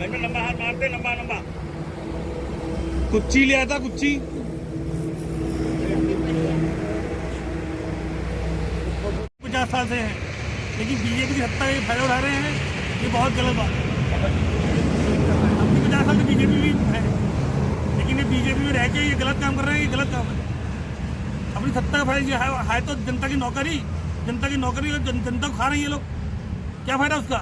लंबा हाथ मारते, लंबा लंबा कुच्ची लिया था, कुच्ची 50 साल से है, लेकिन बीजेपी की सत्ता ये फायदा उठा रहे हैं। ये बहुत गलत बात है। अपनी 50 साल से बीजेपी भी है, लेकिन ये बीजेपी में रह के ये गलत काम कर रहे हैं। ये गलत काम है। अपनी सत्ता का फायदा है तो जनता की नौकरी, जनता की नौकरी और जनता को खा रही है लोग। क्या फायदा उसका?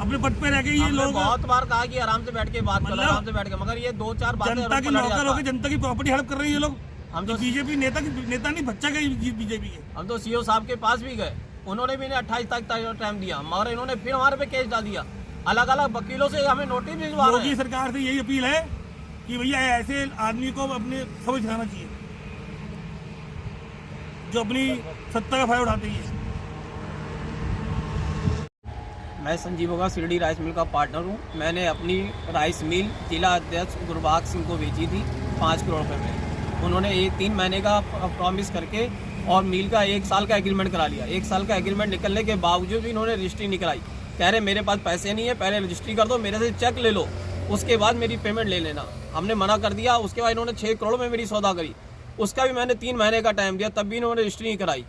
अपने पद पे रह के ये लोग बहुत बार कहा कि आराम से बैठ के बात करो, आराम से बैठ के, मगर ये 2-4 बातें जनता की नौकर होकर जनता की प्रॉपर्टी हड़प कर रही है लोग। हम तो बीजेपी नेता नहीं, बच्चा का बीजेपी है। हम तो सीओ साहब के पास भी गए, उन्होंने भी 28 तक टाइम दिया, मगर इन्होंने फिर हमारे पे केस डाल दिया। अलग अलग वकीलों से हमें नोटिस भिजवा रहे हैं। योगी सरकार से यही अपील है कि भैया ऐसे आदमी को अपने समझ सिखाना चाहिए जो अपनी सत्ता का फायदा उठाते हैं। मैं संजीव होगा शिरडी राइस मिल का पार्टनर हूँ। मैंने अपनी राइस मिल जिला अध्यक्ष गुरबाग सिंह को बेची थी 5 करोड़ रुपए में। उन्होंने 3 महीने का प्रॉमिस करके और मिल का 1 साल का एग्रीमेंट करा लिया। 1 साल का एग्रीमेंट निकलने के बावजूद भी इन्होंने रजिस्ट्री नहीं कराई। कह रहे मेरे पास पैसे नहीं है, पहले रजिस्ट्री कर दो, मेरे से चेक ले लो, उसके बाद मेरी पेमेंट ले लेना। हमने मना कर दिया। उसके बाद इन्होंने 6 करोड़ में मेरी सौदा करी, उसका भी मैंने 3 महीने का टाइम दिया, तब भी इन्होंने रजिस्ट्री नहीं कराई।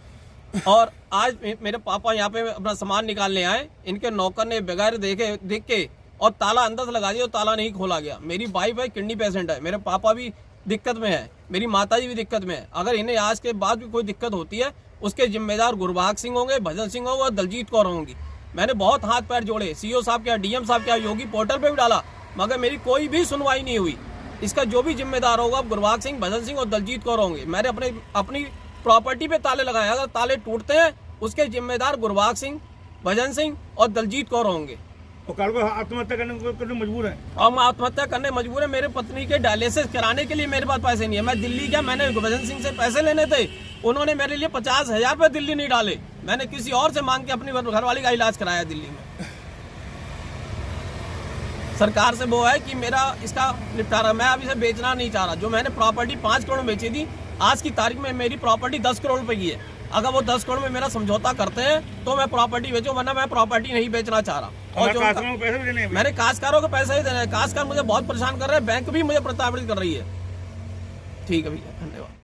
और आज मेरे पापा यहाँ पे अपना सामान निकालने आए, इनके नौकर ने बगैर देख के और ताला अंदर से लगा दिया और ताला नहीं खोला गया। मेरी वाइफ है, किडनी पेशेंट है, मेरे पापा भी दिक्कत में है, मेरी माताजी भी दिक्कत में है। अगर इन्हें आज के बाद भी कोई दिक्कत होती है, उसके जिम्मेदार गुरबाग सिंह होंगे, भजन सिंह होंगे और दलजीत कौर होंगी। मैंने बहुत हाथ पैर जोड़े, सीओ साहब क्या, डीएम साहब क्या, योगी पोर्टल पे भी डाला, मगर मेरी कोई भी सुनवाई नहीं हुई। इसका जो भी जिम्मेदार होगा गुरबाग सिंह, भजन सिंह और दलजीत कौर होंगे। मैंने अपनी प्रॉपर्टी पे ताले लगाए, अगर ताले टूटते हैं उसके जिम्मेदार गुरबाग सिंह, भजन सिंह और दलजीत कौर होंगे। तो कल को आत्महत्या करने मजबूर है। और मैं आत्महत्या करने मजबूर है। मेरे पत्नी के डायलिसिस कराने के लिए मेरे पास पैसे नहीं है। मैं दिल्ली गया, मैंने भजन सिंह से पैसे लेने थे, उन्होंने मेरे लिए 50,000 रुपये दिल्ली नहीं डाले। मैंने किसी और से मांग के अपनी घरवाली का इलाज कराया दिल्ली में। सरकार से वो है कि मेरा इसका निपटारा, मैं अभी से बेचना नहीं चाह रहा। जो मैंने प्रॉपर्टी 5 करोड़ में बेची थी, आज की तारीख में मेरी प्रॉपर्टी 10 करोड़ रुपए की है। अगर वो 10 करोड़ में मेरा समझौता करते हैं तो मैं प्रॉपर्टी बेचूं, वरना मैं प्रॉपर्टी नहीं बेचना चाह रहा। और जो पैसे भी देने हैं, मैंने काश्तकारों को पैसे ही देने हैं। काश्तकार मुझे बहुत परेशान कर रहे हैं, बैंक भी मुझे प्रताड़ित कर रही है। ठीक है भैया, धन्यवाद।